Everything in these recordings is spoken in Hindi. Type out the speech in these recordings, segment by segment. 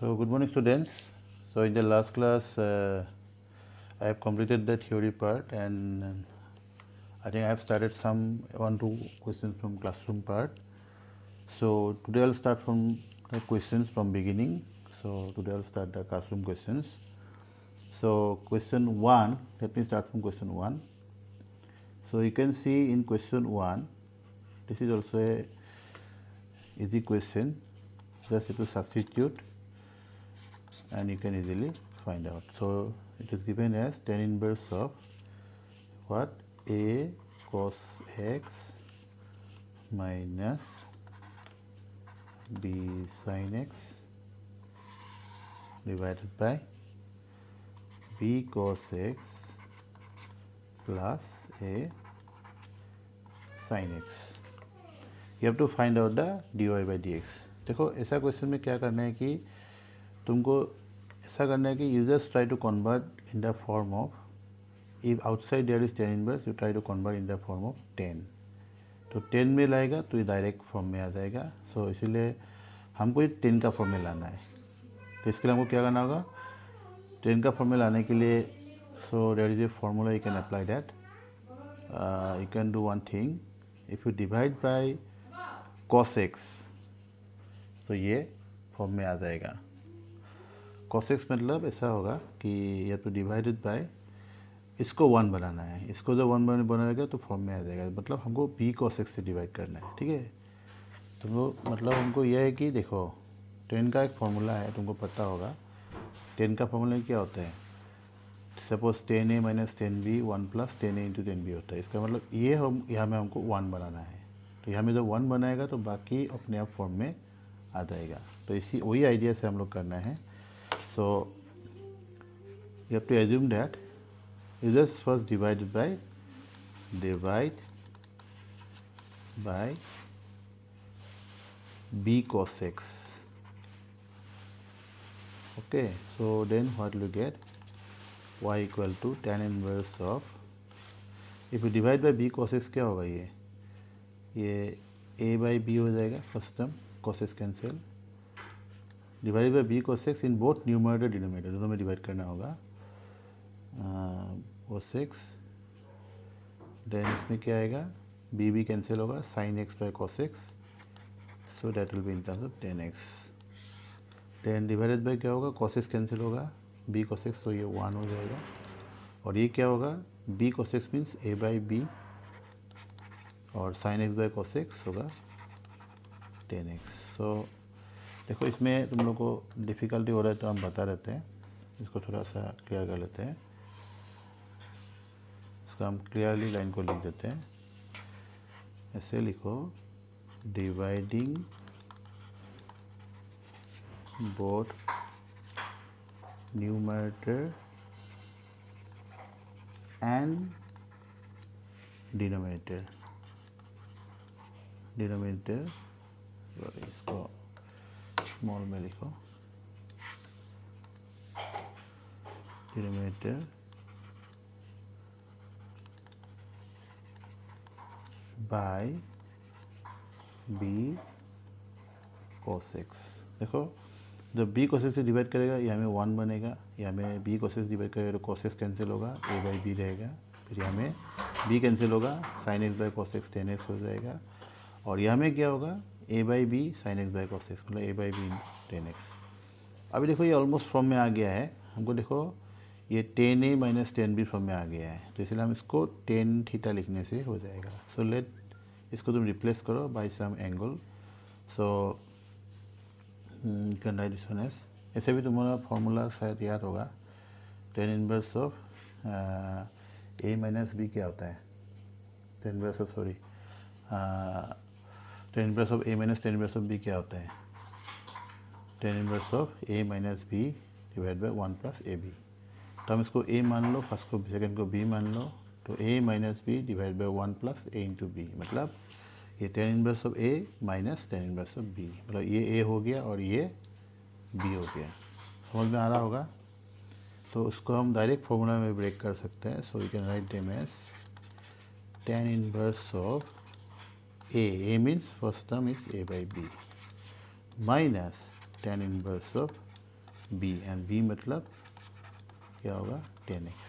So good morning students. So in the last class I have completed the theory part, and I think I have started some 1-2 questions from classroom part. So today I'll start from the questions from beginning. So today I'll start the classroom questions. So question 1, let me start from question 1. So you can see in question 1, this is also a easy question. Just you have to substitute and you can easily find out. So it is given as tan inverse of what? A cos x minus b sin x divided by b cos x plus a sin x. You have to find out the dy by dx. देखो ऐसा क्वेश्चन में क्या करना है कि तुमको ऐसा करना है कि you just try to convert in the form of, if outside there is tan inverse, you try to convert in the form of tan. तो tan में लाएगा तो ये डायरेक्ट फॉर्म में आ जाएगा. सो इसीलिए हमको ये tan का फॉर्म में लाना है. तो इसके लिए हमको क्या करना होगा? tan का फॉर्म में लाने के लिए so there is a formula, you can apply that. You can do one thing. If you divide by cos x तो ये फॉर्म में आ जाएगा. cos x मतलब ऐसा होगा कि या तो डिवाइडेड बाय, इसको 1 बनाना है, इसको जब 1 बनाएगा तो फॉर्म में आ जाएगा. मतलब हमको b cos x से डिवाइड करना है. ठीक है, तो वो मतलब हमको यह है कि देखो tan का एक फॉर्मूला है, तुमको पता होगा. tan का फॉर्मूला क्या होता है? Suppose tan a minus tan b 1 plus tan a into tan b होता है. इसका मतलब ये हम यहाँ में हमको 1 बनाना है. तो यहाँ में जब 1 बनाएगा तो बाकी अपने आप फॉर्म में आ जाएगा. तो इसी वही आइडिया से हम लोग करना है. So you have to assume that you just first divide by b cos x. Okay, so then what will you get? Y equal to tan inverse of, if you divide by b cos x क्या होगा? ये a by b हो जाएगा. First term cos x cancel, divide by b cos x in both numerator denominator दोनों में डिवाइड करना होगा. cos x, देन इसमें क्या आएगा? b कैंसिल होगा, sin x by cos x, so that will be in terms of tan x. Then divided by क्या होगा? cos x कैंसिल होगा, b cos x, तो ये 1 हो जाएगा. और ये क्या होगा? b cos x means a by b, और sin x by cos x होगा tan x. सो देखो इसमें तुम लोग को डिफ़िकल्टी हो रहा है तो हम बता देते हैं, इसको थोड़ा सा क्लियर कर लेते हैं. इसको हम क्लियरली लाइन को लिख देते हैं. ऐसे लिखो, dividing both numerator and denominator. इसको स्मॉल में लिखो, denominator by b cos x. देखो जब b cos x से डिवाइड करेगा यहाँ में 1 बनेगा, यहाँ में b cos x डिवाइड करेगा तो cos x कैंसिल होगा, a बाई b रहेगा. फिर यहाँ में b कैंसिल होगा, sin x by cos x tan x हो जाएगा. और यहाँ में क्या होगा? a by b sin x by cos x, मतलब a by b tan x. अभी देखो ये ऑलमोस्ट फॉर्म में आ गया है. हमको देखो ये tan a minus tan b form में आ गया है, तो इसलिए हम इसको tan थीटा लिखने से हो जाएगा. सो लेट इसको तुम रिप्लेस करो by some angle. So can write this one as, ऐसे भी तुम्हारा फॉर्मूला शायद याद होगा. tan inverse of a minus b क्या होता है? tan inverse of tan inverse of a minus tan inverse of b क्या होता है? tan inverse of a minus b divide by 1 plus a b. तो हम इसको a मान लो, फर्स्ट को सेकंड को b मान लो, तो a minus b divide by 1 plus a into b. मतलब ये tan inverse of a minus tan inverse of b, मतलब ये a हो गया और ये b हो गया. समझ में आ रहा होगा? तो उसको हम डायरेक्ट फॉर्मूला में ब्रेक कर सकते हैं. So you can write them as tan inverse of a means first term is a by b, minus tan inverse of b and b मतलब क्या होगा 10x.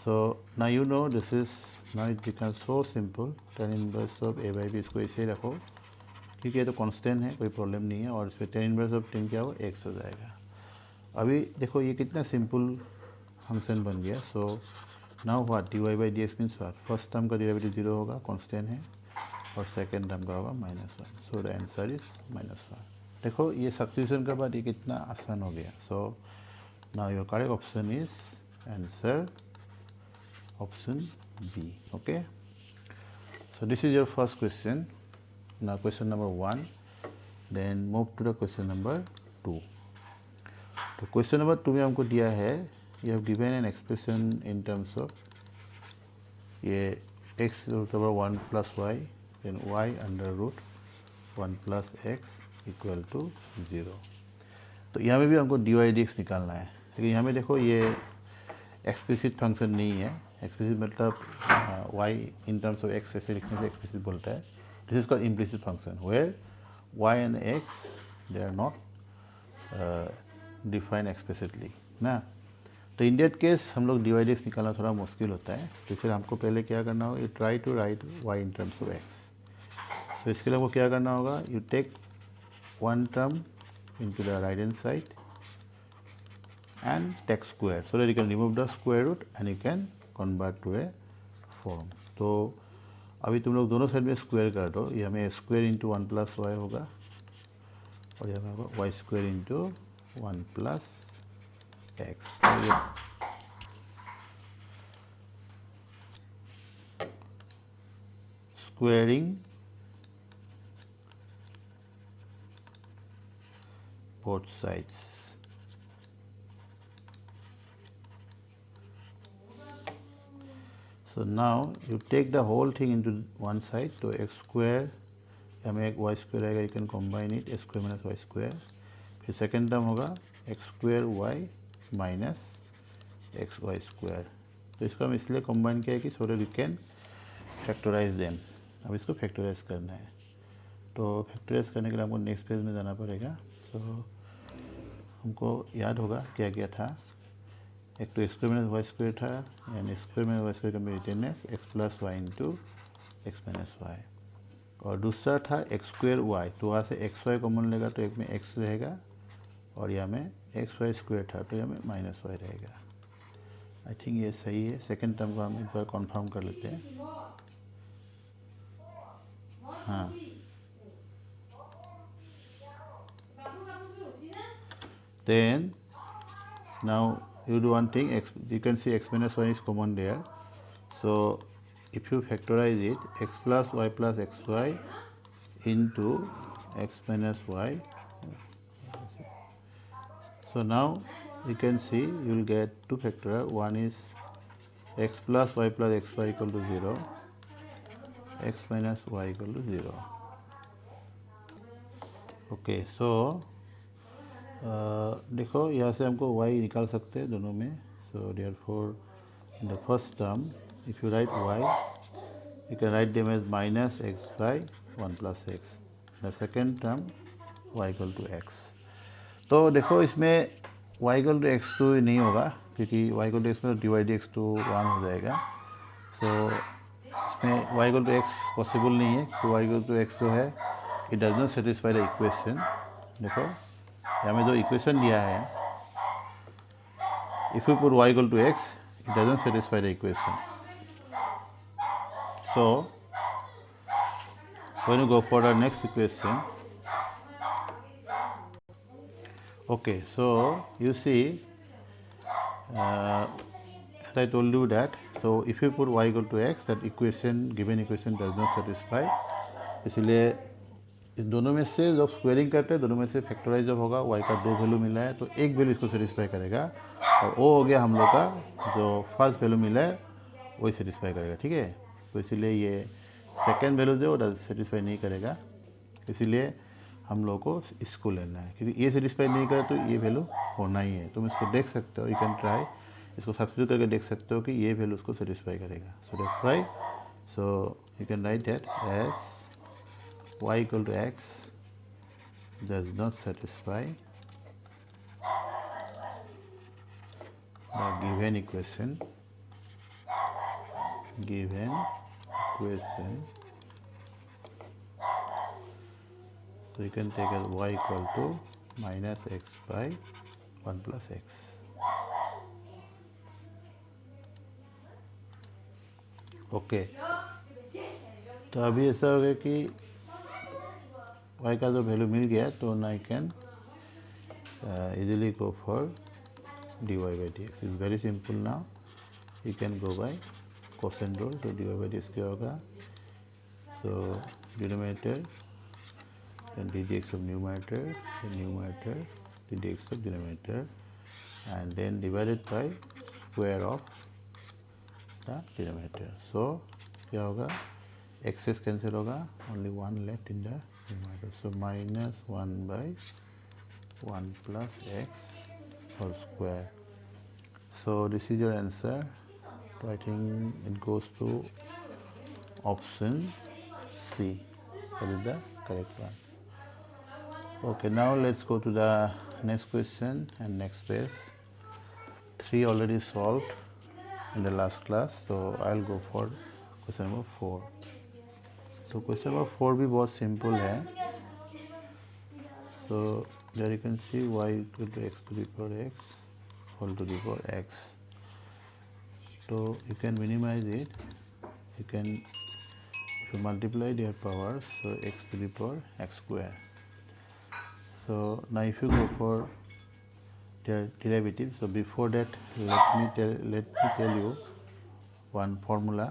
So now you know this is now it becomes so simple. tan inverse of a by b इसको ऐसे रखो क्योंकि ये तो कांस्टेंट है, कोई प्रॉब्लम नहीं है, और इस पर tan इनवर्स ऑफ 10 क्या हो x हो जाएगा. अभी देखो ये कितना सिंपल फंक्शन बन गया. So now what dy by d x means what, first term का डेरिवेटिव 0 होगा, कांस्टेंट है, और सेकेंड टर्म का होगा -1. So the answer is -1. देखो ये सब्स्टिट्यूशन के बाद ये कितना आसान हो गया. So now your correct option is answer option B. Okay, so this is your first question. Now question number 1, then move to the question number 2. तो question number 2 में हमको दिया है, you have given an expression in terms of ये x root over 1 plus y then y under root 1 plus x equal to 0. तो यहाँ में भी हमको dy dx निकालना है, लेकिन यहाँ में देखो ये एक्सप्लिसिट फंक्शन नहीं है. एक्सप्लिसिट मतलब y in terms of x ऐसे लिखने से एक्सप्लिसिट बोलता है. This is called implicit function where y and x they are not define explicitly ना. तो इन दैट केस हम लोग dy dx निकालना थोड़ा मुश्किल होता है. तो इसलिए हमको पहले क्या करना होगा, you try to write y in terms of x. तो इसके लिए हमको क्या करना होगा, you take one term into the right hand side and take square so that you can remove the square root and you can convert to a form. तो अभी तुम लोग दोनों साइड में स्क्वायर कर दो. ये हमें स्क्वायर इंटू 1 प्लस वाई होगा और ये हमें होगा y square into 1 plus x. Squaring both sides. So now you take the whole thing into one side. तो x square हमें एक y square आएगा, you can combine it, x square minus y square. फिर सेकेंड टर्म होगा x square y minus x y square. तो इसको हम इसलिए combine किया है कि so that you can factorize them. अब इसको factorize करना है. तो factorize करने के लिए हमको नेक्स्ट पेज में जाना पड़ेगा. तो हमको याद होगा क्या क्या था. एक तो x square minus y square था, and x square minus y square का मैं रिटर्न है x plus y into x minus y, और दूसरा था एक्स स्क्वायर वाई. तो वहाँ से एक्स वाई कॉमन लेगा तो एक में एक्स रहेगा, और यहाँ में एक्स वाई स्क्वायर था तो यहाँ में माइनस वाई रहेगा. आई थिंक ये सही है. सेकेंड टर्म को हम एक बार कन्फर्म कर लेते हैं. हाँ, then now you do one thing, you can see x minus 1 is common there. So if you factorize it, x plus y plus xy into x minus y. So now you can see you will get two factorial. One is x plus y plus xy equal to 0, x minus y equal to 0. Okay, so देखो यहाँ से हमको y निकाल सकते हैं दोनों में. So therefore in the first term if you write y you can write them as minus x by 1 plus x. The second term y equal to x. तो देखो इसमें y इक्वल टू x2 नहीं होगा क्योंकि y इक्वल टू x में dy dx to 1 हो जाएगा. सो इसमें y equal to x possible नहीं है क्योंकि y इक्वल टू x जो है it does not satisfy the equation. देखो यहाँ में जो इक्वेशन दिया है, if you put y equal to x it doesn't satisfy the equation. So when you go for the next equation, okay, so you see as I told you that, so if you put y equal to x, that equation, given equation does not satisfy. इसलिए इस दोनों में से जब स्क्वेयरिंग करते हैं दोनों में से फैक्टराइज जब होगा y का दो वैल्यू मिला है तो एक वैल्यू इसको सेटिस्फाई करेगा, और वो हो गया हम लोग का जो फर्स्ट वैल्यू मिला है वही सेटिस्फाई करेगा. ठीक है. तो इसीलिए ये सेकेंड वैल्यू जो वो सेटिस्फाई नहीं करेगा, इसीलिए हम लोग को इसको लेना है क्योंकि ये सेटिस्फाई नहीं करे तो ये वैल्यू होना ही है. तुम इसको देख सकते हो, यू कैन ट्राई, इसको सब्स्टिट्यूट करके देख सकते हो कि ये वैल्यू उसको सेटिस्फाई करेगा. So that's why, so you can write that as y equal to x does not satisfy the given equation, so you can take as y equal to minus x by 1 plus x. Okay तो अभी ऐसा हो गया कि y का जो वैल्यू मिल गया तो ना I can easily go for dy by dx. Is very simple now. You can go by quotient rule. तो dy by dx क्या होगा? सो denominator then ddx of numerator, ddx of denominator, and then divided by square of the denominator. So क्या होगा? X's cancel होगा, only 1 left in the numerator. So minus 1 by 1 plus x whole square. So this is your answer. So I think it goes to option C. That is the correct one. Okay, now let's go to the next question and next page. 3 already solved in the last class, so I'll go for question number 4. तो क्वेश्चन नंबर 4 भी बहुत सिंपल है. So there you can see y equal to x to the power x whole to the power x. तो you can minimize it. You can if you multiply their powers, so x to the power x square. So now if you go for their derivative, so before that let me tell you one formula.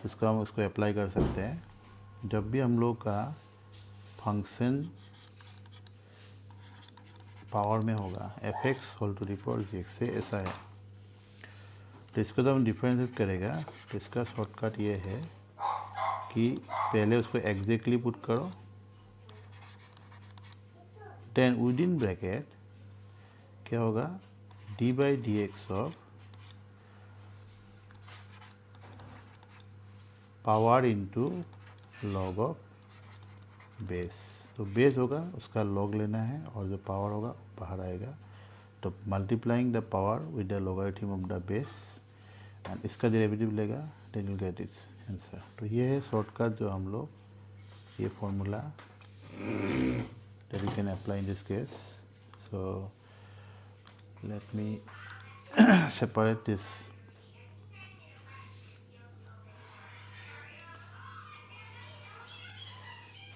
इसको हम उसको अप्लाई कर सकते हैं. जब भी हम लोग का फंक्शन पावर में होगा fx whole to the power gx से ऐसा है, तो इसको तो हम डिफरेंशिएट करेगा. तो इसका शॉर्टकट ये है कि पहले उसको एग्जैक्टली पुट करो, देन विद इन ब्रैकेट क्या होगा? D by d x of power into log of base. तो बेस होगा उसका लॉग लेना है और जो पावर होगा बाहर आएगा. तो multiplying the power with the logarithm of the base and इसका डेरिवेटिव लेगा, then you get its answer. तो ये है शॉर्टकट जो हम लोग ये formula that you can apply in this case. So let me separate this.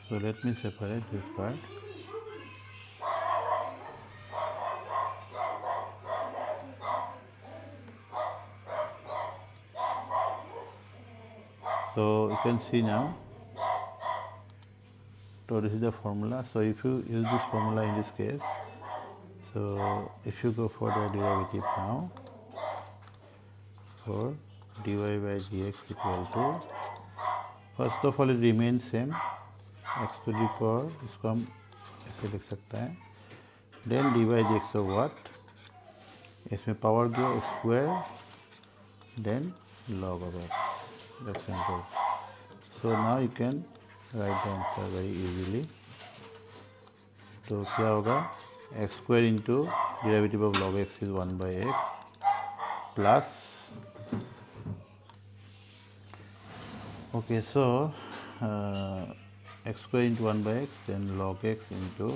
So let me separate this part. So you can see now. So this is the formula. So if you use this formula in this case, so if you go for the derivative now, for dy by dx equal to, first of all it remains same, x to the power, इसको हम ऐसे लिख सकते हैं. then dy by dx of what? इसमें पावर गया square, then log of x. That's simple. So now you can write the answer very easily. तो क्या होगा? x square into derivative of log x is 1 by x plus, okay, so x square into 1 by x, then log x into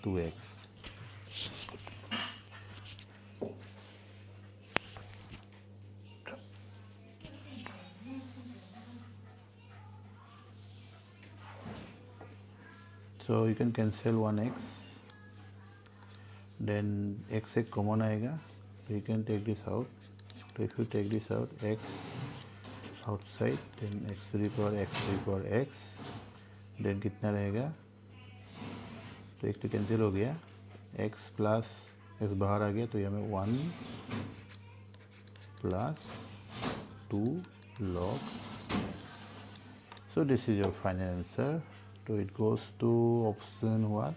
2x. So you can cancel 1x, then x एक कॉमन आएगा, so you can take this out. So if you take this out, x outside, then x to the power x, then कितना रहेगा? तो एक तो कैंसिल हो गया, x प्लस x बाहर आ गया, तो यहाँ में 1 plus 2 log x. So this is your final answer. So it goes to option what?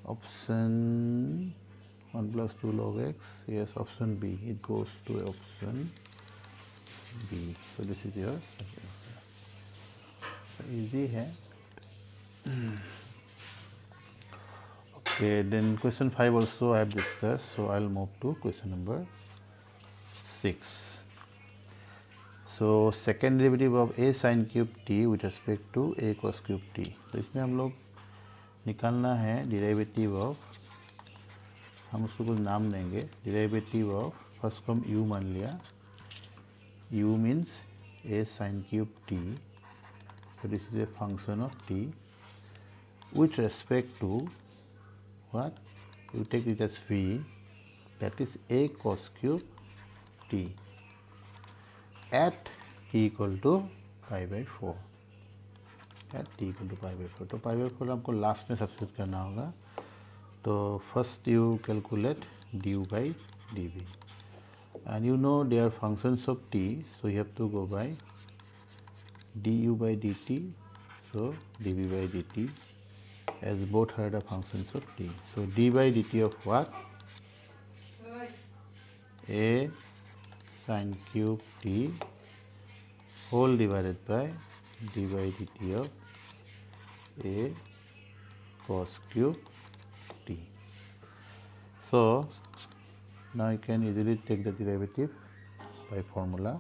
Option 1 plus 2 log x. Yes, option B. It goes to option B. So this is your answer. So easy है. Okay. Okay, then question 5 also I have discussed, so I'll move to question number 6. So second derivative of a sin cube t with respect to a cos cube t. तो इसमें हम लोग निकालना है डेरिवेटिव ऑफ, हम उसको कुछ नाम देंगे, डेरिवेटिव ऑफ, फर्स्ट को हम u मान लिया, u means a sin cube t, so this is a function of t with respect to what, you take it as v, that is a cos cube t at t equal to pi by 4, at t equal to pi by 4. तो pi by 4 हमको लास्ट में सब्स्टिट्यूट करना होगा. तो first you calculate du by dv, and you know they are functions of t, so you have to go by du by dt, so dv by dt, as both are the functions of t. So d by dt of what? A sin cube t whole divided by d by dt of a cos cube t. So now you can easily take the derivative by formula.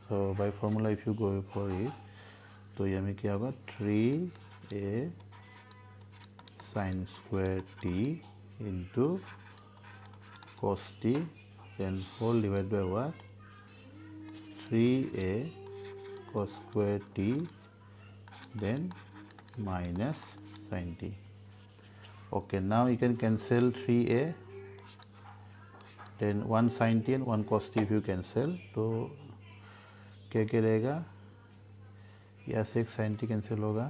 So by formula if you go for it, तो ये में क्या होगा, 3a sin square t into cos t, then whole divided by what, 3a cos square t, then minus sin t. Okay, now you can cancel 3a, then 1 sin t and 1 cos t if you cancel, तो क्या रहेगा, यहाँ से एक sin t कैंसिल होगा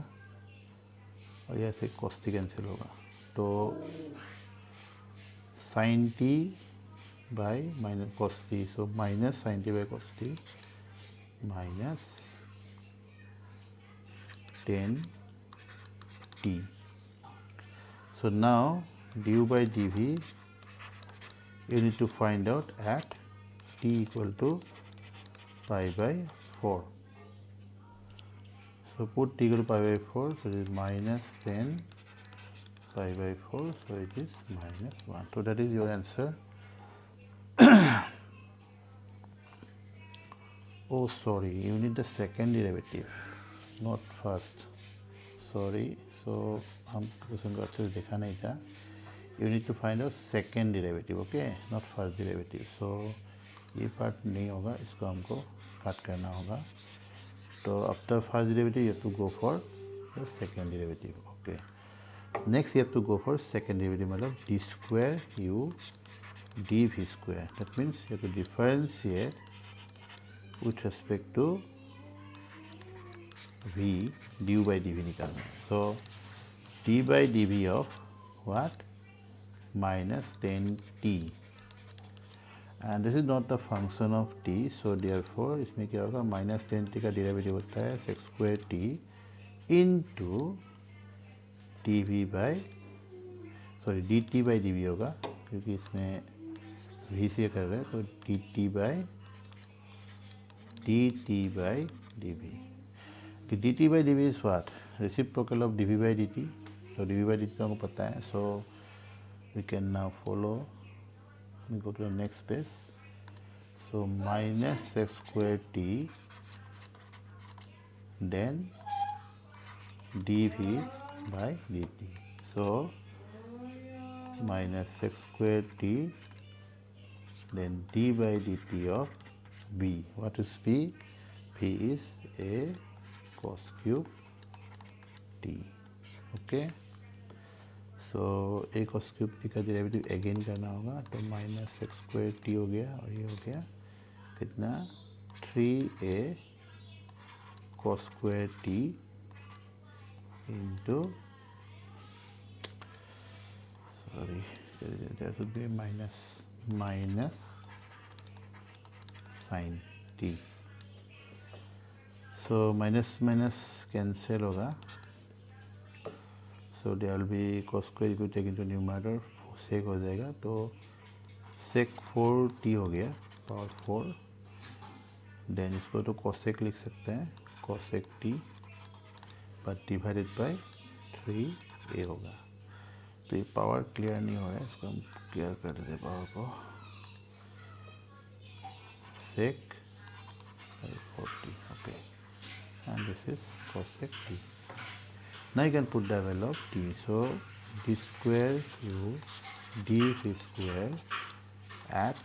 और यहाँ से एक cos t कैंसिल होगा, तो sin t by minus cos t, so minus sin t by cos t minus 10t. So now du by dv you need to find out at t equal to pi by 4. So put t equal to pi by 4, so it is minus 10 pi by 4, so it is minus 1. So that is your answer. Oh sorry, you need the second derivative, not first. Sorry, so हम क्वेश्चन को अच्छे से देखा नहीं था. You need to find out second derivative, okay, not first derivative. So ये पार्ट नहीं होगा, इसको हमको काट करना होगा. So after first derivative you have to go for the second derivative. Okay, next you have to go for second derivative, मतलब d square u dv square. That means you have to differentiate with respect to v, du by dv निकालना. So d by dv of what, minus 10t, and this is not the function of t, so therefore इसमें क्या होगा, minus 10t का डेरिवेटिव होता है sec square t into dv by, sorry dt by dv होगा, क्योंकि इसमें v से कर रहे हैं, तो dt by dv. dt by dv is what, reciprocal of dv by dt, so dv by dt तो हमको पता है, so we can now follow. Let me go to the next page. So minus x square t, then dv by dt. So minus x square t, then d by dt of b. What is b? b is a cos cube t. Okay. So a cos cube t का डेरिवेटिव अगेन करना होगा, तो माइनस एक्स स्क्वायर टी हो गया और ये हो गया कितना, 3a cos square t into, sorry there should be a minus sin t. So minus cancel होगा, so there will be cos square if you take into numerator, sec हो जाएगा, तो sec 4t हो गया, पावर 4, देन इसको तो cosec लिख सकते हैं, cosec t, but divided by 3a होगा। तो ये पावर क्लियर नहीं हो रहा है, इसको हम क्लियर कर देते पावर को। sec by 40, okay, and this is cosec t. Now you can put the value of t. So d square root d square at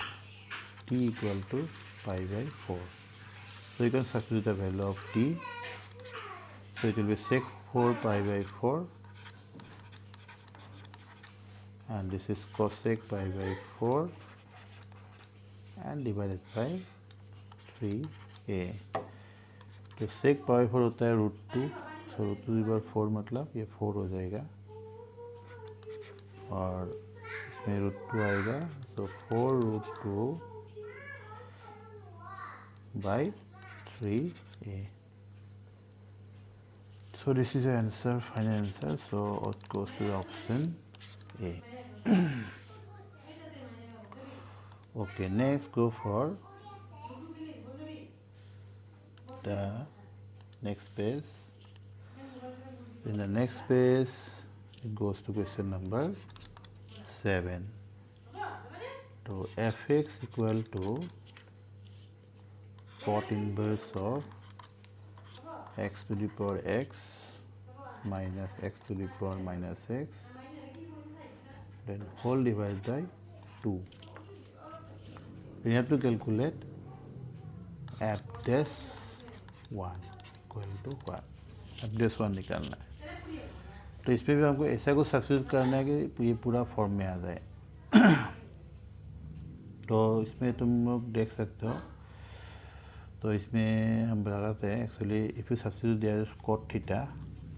t equal to pi by 4. So you can substitute the value of t. So it will be sec 4 pi by 4, and this is cosec pi by 4 and divided by 3a. तो sec pi by 4 होता है √2, so √2/4 मतलब ये 4 हो जाएगा और इसमें √2 आएगा, so 4 √2 by 3a. So this is the answer, final answer. So it goes to the option A. Okay, next go for the next page. In the next page, it goes to question number 7. So fx equal to cot inverse of x to the power x minus x to the power minus x, then whole divided by 2. We have to calculate f dash 1 equal to 1. f dash 1 निकालना है। तो इस पे भी हमको ऐसा कुछ सब्स्टिट्यूट करना है कि ये पूरा फॉर्म में आ जाए। तो इसमें तुम लोग देख सकते हो, तो इसमें हम बताते हैं actually if you substitute there cot theta,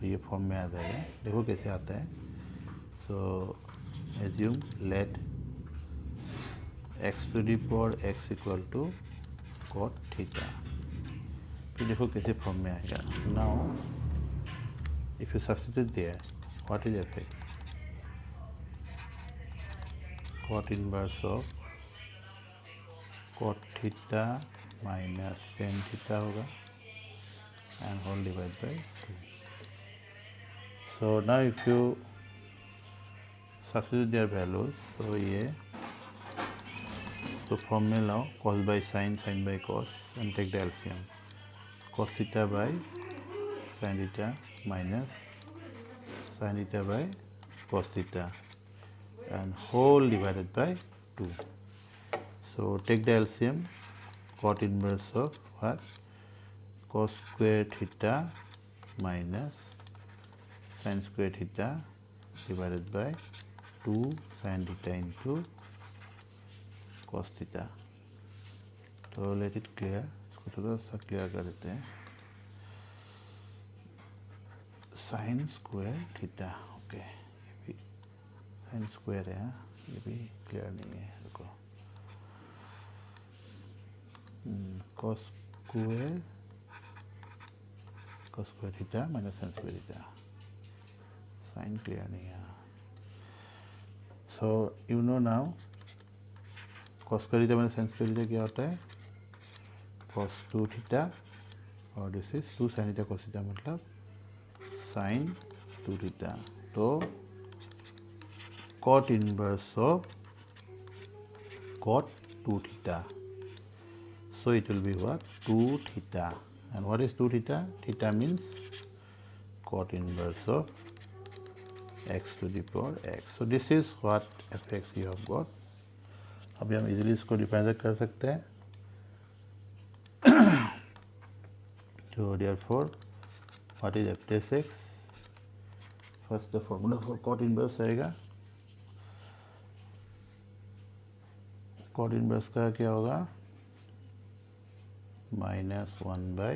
तो ये फॉर्म में आ जाएगा। देखो कैसे आता है। So assume let x to the power x equal to cot theta, फिर देखो कैसे फॉर्म में आएगा। Now if you substitute there what is f x, cot inverse of cot theta minus ten theta होगा and whole divide by 2. So now if you substitute their values, तो ये तो फॉर्म में लाओ cos by sine, sine by cos and take the LCM. Cos theta by sine theta minus sine theta by cos theta and whole divided by 2. So take the LCM, cot inverse of what? Cos square theta minus sin square theta divided by 2 sin theta into cos theta. तो let it clear, इसको थोड़ा सा क्लियर कर देते हैं। sin square theta, ओके, ये भी sin square है, ये भी क्लियर नहीं है। रुको, cos square theta minus sin square theta, sin clear नहीं है। So you know now cos square theta minus sin square theta क्या होता है? cos 2 theta और this is 2 sin theta cos theta मतलब sin 2 theta। तो cot inverse of cot 2 theta. So it will be what? 2 theta. And what is 2 theta? Theta means cot inverse of x to the power x. So this is what fx you have got. अभी हम इजीली इसको डिफाइन कर सकते हैं। So therefore, what is f dash x? First the formula for cot inverse आएगा। cot inverse का क्या होगा? -1 by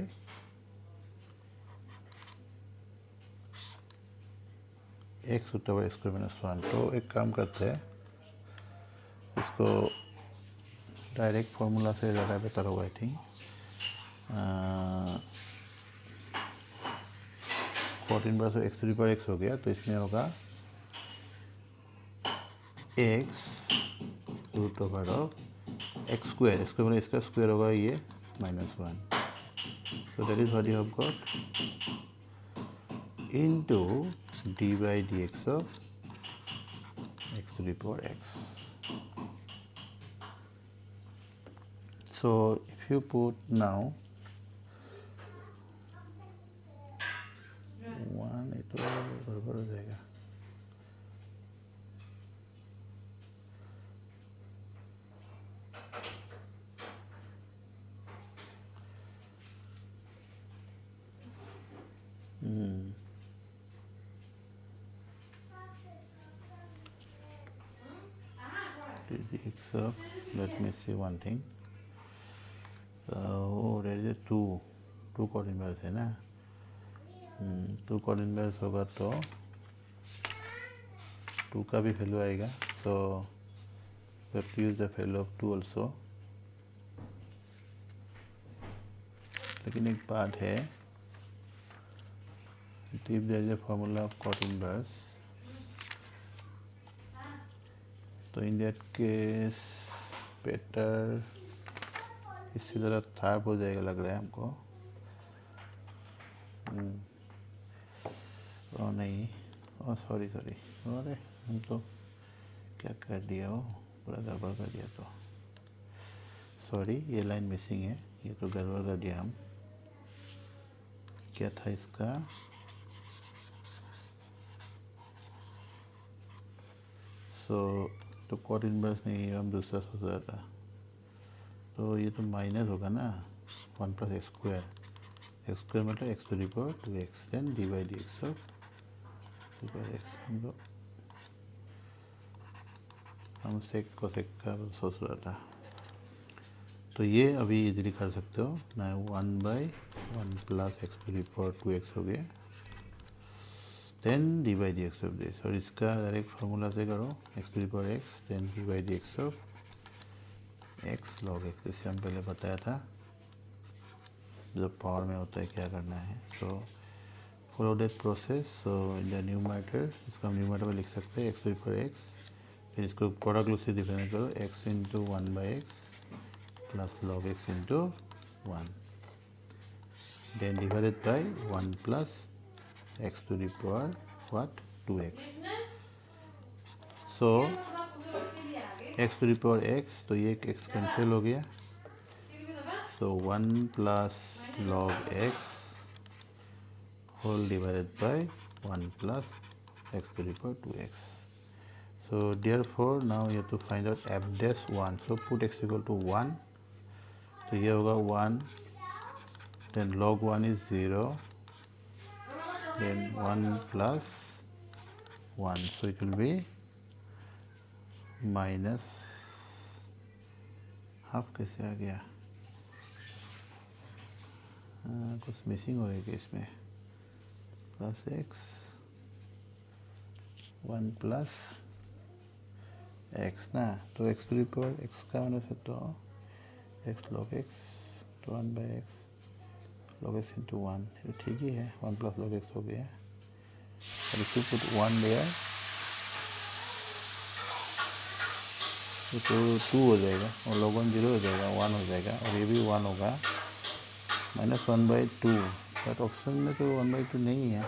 x √x स्क्वायर -1। तो एक काम करते हैं, इसको डायरेक्ट फॉर्मूला से ज़्यादा बेहतर होगा I think. cot inverse x to the power x हो गया, तो इसमें होगा x √x स्क्वायर, इसको मतलब इसका स्क्वायर होगा ये -1। So that is what you have got into d by dx of x to the power x. So if you put now 1 itu बराबर हो जाएगा dx of, let me see one thing. Oh, there is a 2 cot inverse है ना. 2 cot inverse होगा तो 2 का भी वैल्यू आएगा. So we have to use the value of 2 also. लेकिन एक बात है, if there is a formula of cot inverse, तो in that case better इससे ज़रा थाप हो जाएगा लग रहा है हमको. ओ नहीं, ओ सॉरी अरे हम तो क्या कर दिया, हो पूरा गड़बड़ कर दिया. तो सॉरी, ये लाइन मिसिंग है, ये तो गड़बड़ कर दिया हम. क्या था इसका, तो कॉट इनवर्स नहीं, हम दूसरा सोच रहा था. तो ये तो माइनस होगा ना 1 प्लस एक्स स्क्वायर मतलब x to the power 2x then d by d x of हम सेक को सेक का सोच रहा था. तो ये अभी इजीली कर सकते हो ना. 1 by 1 plus x to the power 2x हो गया then d by d x of this. और इसका डायरेक्ट फार्मूला से करो x to the power x then d by d x of x log x. जैसे हम पहले बताया था, जब पावर में होता है क्या करना है. So follow that process. So in the numerator, इसको हम न्यूमरेटर में लिख सकते हैं x to the power x, फिर इसको प्रोडक्ट लूप से डिफरेंशिएट करो x into 1 by x plus log x into 1 then divided by 1 plus x to the power what 2x. So x to the power x, तो ये एक्स कैंसिल हो गया. So 1 plus log x whole divided by 1 plus x to the power 2x. So therefore now you have to find out f dash 1. So put x equal to 1. तो ये होगा 1, then log 1 is 0, then 1 plus 1. So it will be minus half. कैसे आ गया, कुछ मिसिंग हो गया इसमें. प्लस एक्स 1 प्लस एक्स ना, तो x to the power x का मैंने से तो एक्स लॉग एक्स तो 1 by x log x into 1. ये ठीक ही है, 1 प्लस लॉग एक्स हो गया. और इसको पुट 1 लेयर तो 2 हो जाएगा और लॉग 1 0 हो जाएगा, 1 हो जाएगा और ये भी 1 होगा. माइनस 1 बाई 2, बट ऑप्शन में तो 1 बाई 2 नहीं है.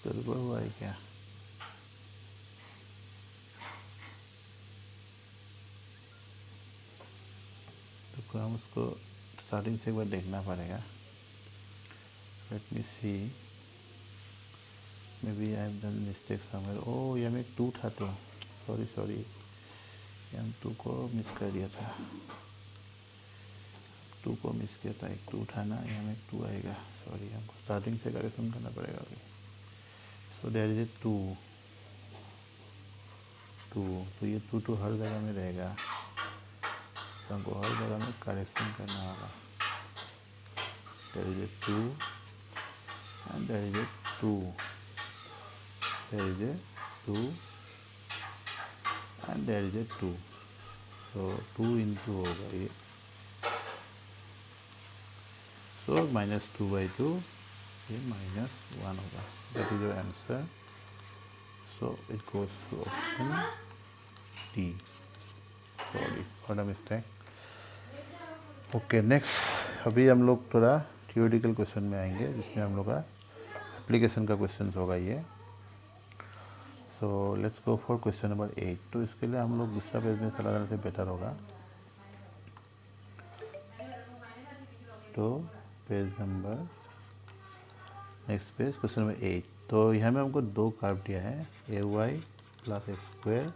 गड़बड़ हुआ है क्या, तो हम उसको स्टार्टिंग से एक बार देखना पड़ेगा. Let me see, maybe I have done mistake somewhere. Oh ये में 2 था, तो सॉरी ये हम 2 को मिस कर दिया था. 2 को मिस किया था, एक 2 था ना, यहाँ में 2 आएगा. सॉरी, हमको स्टार्टिंग से करेक्शन करना पड़ेगा अभी. सो देयर इज ए 2, तो ये 2 हर जगह में रहेगा, तो हमको हर जगह में करेक्शन करना होगा. There is a 2 and there is a 2, there is a 2 and there is a 2. So 2 into होगा ये, सो माइनस 2 बाई 2, ये माइनस 1 होगा. That is your answer. So it goes to option D. Sorry for the mistake. Okay next, अभी हम लोग थोड़ा थियोरेटिकल क्वेश्चन में आएंगे जिसमें हम लोग का एप्लीकेशन का क्वेश्चन होगा ये। So let's go for question number 8। तो इसके लिए हम लोग दूसरा पेज में चला जाने से बेटर होगा। तो page number next page question number 8। तो यहाँ में हमको दो कर्व दिया है, a y plus x square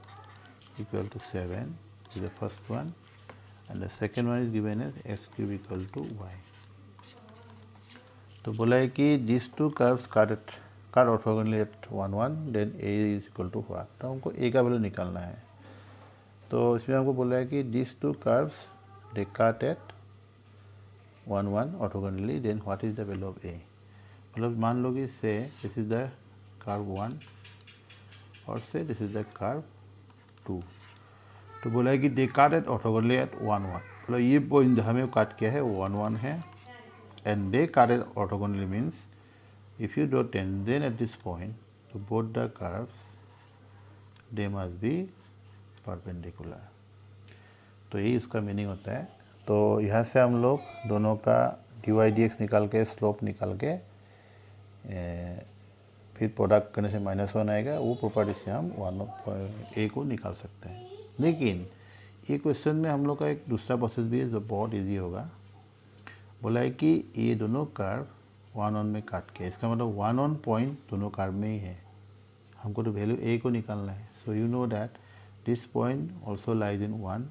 equal to 7 is the first one and the second one is given as x cube equal to y. तो बोला है कि this two curves cut orthogonally at 1 1 then a is equal to what. तो हमको ए का वैल्यू निकालना है। तो इसमें हमको बोला है कि this two curves they cut at 1 1 orthogonally then what is the value of a. मतलब मान लो कि से दिस इज द कर्व 1 और से दिस इज द कर्व 2। तो बोला है कि दे कट एट ऑर्थोगोनली एट 1 1। मतलब ये पॉइंट जहाँ में कट किया है 1 1 है and they cut it orthogonally means if you draw tangent at this point to both the curves they must be perpendicular। तो यही इसका मीनिंग होता है। तो यहाँ से हम लोग दोनों का dy dx निकाल के स्लोप निकाल के फिर प्रोडक्ट करने से -1 आएगा, वो प्रॉपर्टी से हम 1 को निकाल सकते हैं। लेकिन ये क्वेश्चन में हम लोग का एक दूसरा प्रोसेस भी है जो बहुत ईजी होगा। बोला है कि ये दोनों कर्व 1 1 में काट के, इसका मतलब 1 1 पॉइंट दोनों कर्व में ही है। हमको तो वैल्यू ए को निकालना है। So you know that this point also lies in 1,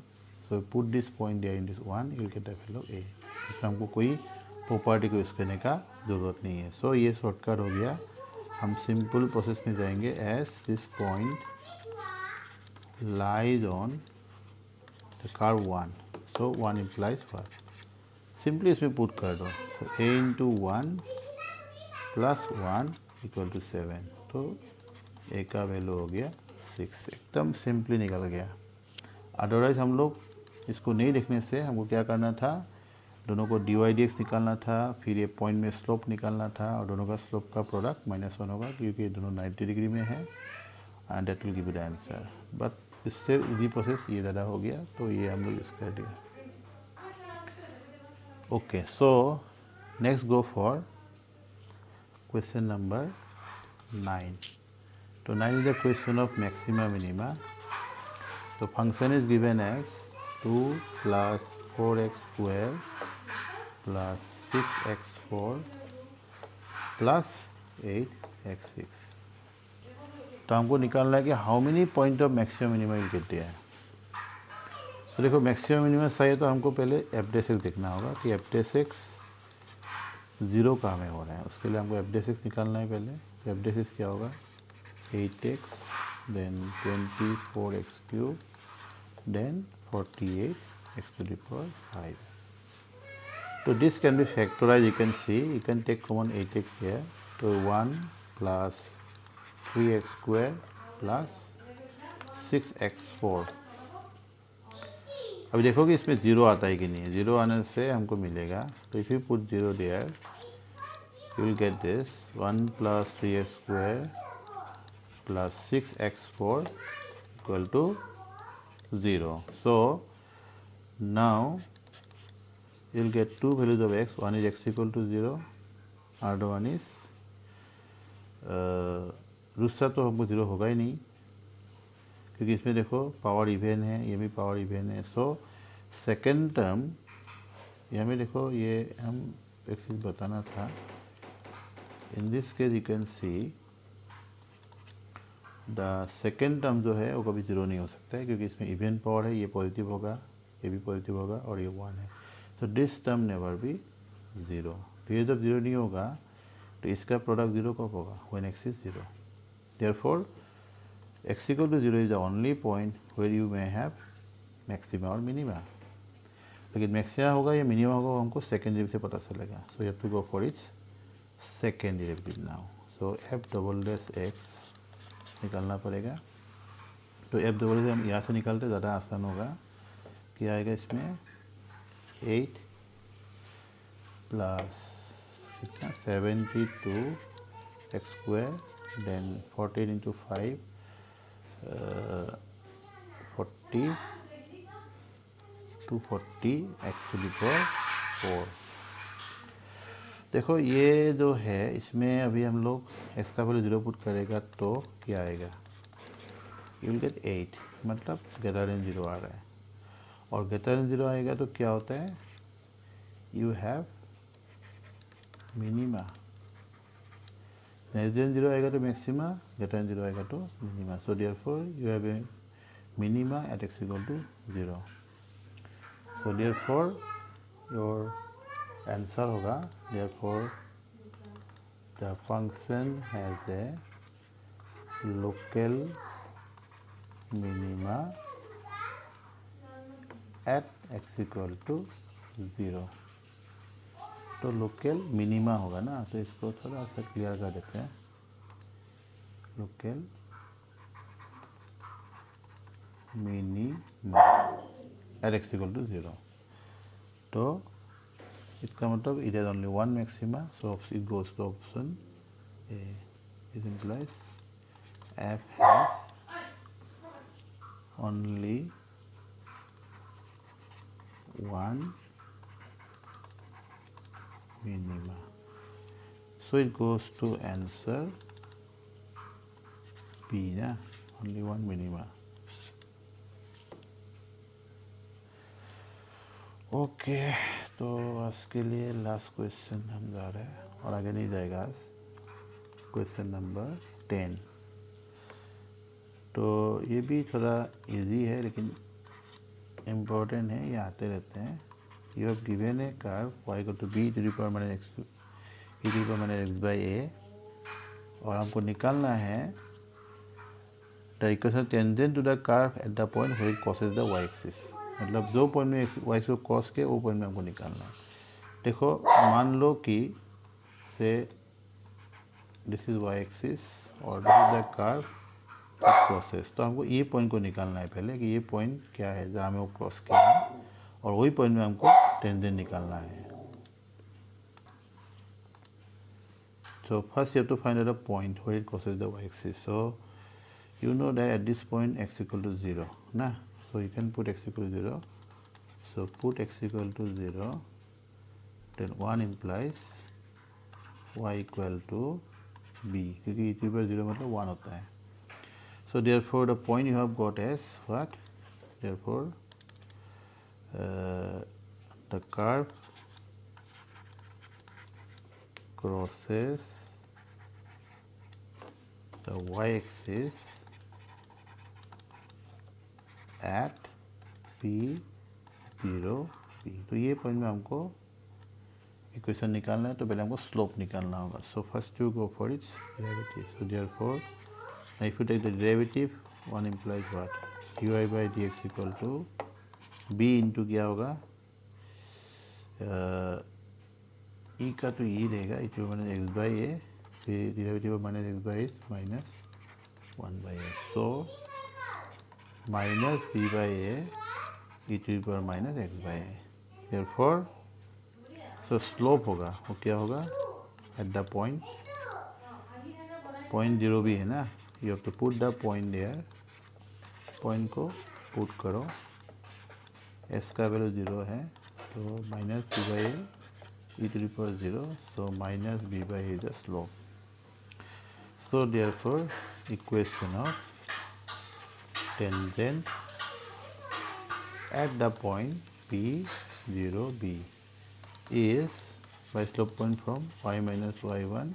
so put this point there in this 1, you get the value a. इसमें हमको कोई प्रॉपर्टी को यूज करने का जरूरत नहीं है। सो ये शॉर्टकट हो गया। हम सिंपल प्रोसेस में जाएंगे। As this point lies on the curve 1, so 1 implies what, simply इसमें पुट कर दो। तो a into 1 plus 1 equal to 7। तो a का वैल्यू हो गया 6। एकदम सिंपली निकल गया। अदरवाइज हम लोग इसको नहीं देखने से हमको क्या करना था, दोनों को dy dx निकालना था, फिर ये पॉइंट में स्लोप निकालना था और दोनों का स्लोप का प्रोडक्ट -1 होगा क्योंकि दोनों 90 डिग्री में है and that will give you the answer. But इससे इजी प्रोसेस ये ज़्यादा हो गया, तो ये हम लोग यूज़ कर दिया। Okay, so next go for question number 9. So 9 is the question of maxima minima. So function is given as 2 plus 4x square plus 6x4 plus 8x6। तो हमको निकालना है कि how many point of maximum minima will get दिया है। तो देखो मैक्सिमम मिनिमम चाहिए तो हमको पहले एफ डे सिक्स देखना होगा कि एफ डे सिक्स 0 कहाँ में हो रहा है। उसके लिए हमको एफ डे सिक्स निकालना है पहले। तो एफ डे सिक्स क्या होगा, 8x then 24x cube then 48x to the power 5। तो this can be factorize, you can see, you can take common 8x here. तो 1 plus 3x square plus 6x4। अभी देखो कि इसमें 0 आता है कि नहीं है। 0 आने से हमको मिलेगा। तो if you put 0 there you will get this 1 plus 3x square plus 6x4 equal to 0। So now you will get two values of x। One is x equal to 0, other one is दूसरा तो हमको 0 होगा ही नहीं क्योंकि इसमें देखो पावर इवन है, ये भी पावर इवन है। सो सेकेंड टर्म ये हमें देखो, ये हम एक चीज़ बताना था। In this case you can see the second term जो है वो कभी 0 नहीं हो सकता है क्योंकि इसमें इवन पावर है। ये पॉजिटिव होगा, ये भी पॉजिटिव होगा और ये 1 है। तो दिस टर्म नेवर बी 0। तो ये जब 0 नहीं होगा तो इसका प्रोडक्ट 0 कब होगा, when x is 0। Therefore x equal to 0 is the only point where you may have maxima और minima। लेकिन मैक्सिमा होगा या मिनिमा होगा हमको सेकेंड डेरिवेटिव से पता चलेगा। So you have to go for its second derivative now. So f double dash x निकालना पड़ेगा। तो एफ डबल डैश हम यहाँ से निकालते ज़्यादा आसान होगा। क्या आएगा इसमें 8 प्लस कितना 72 x square then 14 into 5 40 240 x to the power 4। देखो ये जो है इसमें अभी हम लोग x का वैल्यू 0 पुट करेगा तो क्या आएगा, यू विल गेट 8, मतलब ग्रेटर देन 0 आ रहा है। और ग्रेटर देन 0 आएगा तो क्या होता है, you have minima. Less than 0 आएगा तो मैक्सिमा, ग्रेटर देन 0 आएगा तो minima. So therefore you have a minima at x equal to 0। So therefore your answer होगा, therefore the function has a local minima at x equal to 0। तो लोकल मिनिमा होगा ना, तो इसको थोड़ा सा क्लियर कर देते हैं। Local minima at x equal to 0। तो इसका मतलब it has only one maxima, so it goes to option A. It implies f has only one minima, so it goes to answer B ना, only one minima। ओके तो आज के लिए लास्ट क्वेश्चन हम जा रहे हैं और आगे नहीं जाएगा आज। क्वेश्चन नंबर 10, तो ये भी थोड़ा इजी है लेकिन इम्पोर्टेंट है, ये आते रहते हैं। You have given a curve y equal to b to the power minus x to the power minus x by a, और हमको निकालना है the equation tangent to the curve at the point where it crosses the y axis. मतलब जो पॉइंट में y एक्सिस को क्रॉस के वो पॉइंट में हमको निकालना है। देखो मान लो कि से दिस इज y एक्सिस और this is the curve crosses, तो हमको ये पॉइंट को निकालना है पहले कि ये पॉइंट क्या है जहाँ में वो क्रॉस किया है, और वही पॉइंट में हमको टेंजेंट निकालना है। So first you have to find out a point where it crosses the y-axis. So you know that at this point x equal to 0, na? So you can put x equal to 0. So put x equal to 0, then 1 implies y equal to b, क्योंकि e to the power 0 मतलब 1 होता है। So therefore the point you have got as what? Therefore the curve crosses the y-axis at P0 P। तो ये पॉइंट में हमको इक्वेशन निकालना है, तो पहले हमको स्लोप निकालना होगा। So first you go for its derivative. So therefore if you take the derivative, one implies what, dy by dx equal to b into क्या होगा, ई का तो ई रहेगा, e to minus x by a, फिर derivative of minus x by s minus 1 by a. So minus b by a e to the power minus x by a. Therefore so slope होगा, वो क्या होगा, एट द पॉइंट 0 भी है ना, you have to put the point there, point को पुट करो, एस का वैल्यू 0 है तो minus b by a e to the power 0, so minus b by a is the slope. So therefore equation of tangent at the point P0 B is by slope point from y minus y1,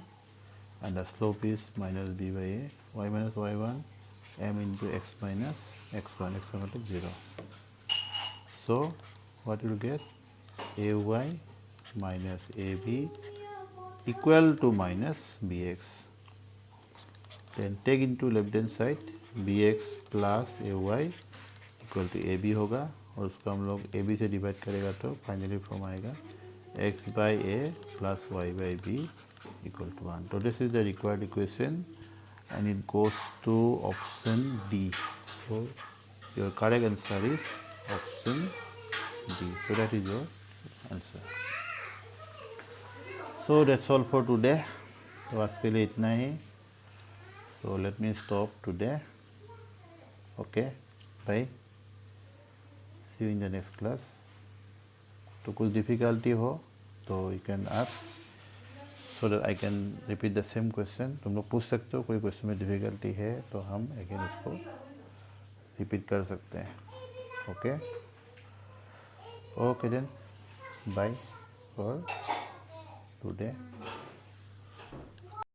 and the slope is minus b by a, y minus y1 m into x minus x1, x1 मतलब 0. So what you will get, ay minus ab equal to minus bx, then take into left hand side, bx plus ay equal to ab होगा, और उसको हम लोग ab से डिवाइड करेगा तो फाइनली फॉर्म आएगा x by a plus y by b equal to 1. So this is the required equation and it goes to option D. So your correct answer is option D. So that is your answer. So that's all for today. तो आज के लिए इतना ही। So let me stop today. Okay, bye. See you in the next class. तो कुछ डिफ़िकल्टी हो तो you can ask. So that I can repeat the same question. तुम लोग पूछ सकते हो, कोई क्वेश्चन में डिफिकल्टी है तो हम अगेन उसको रिपीट कर सकते हैं। Okay okay then, bye for today.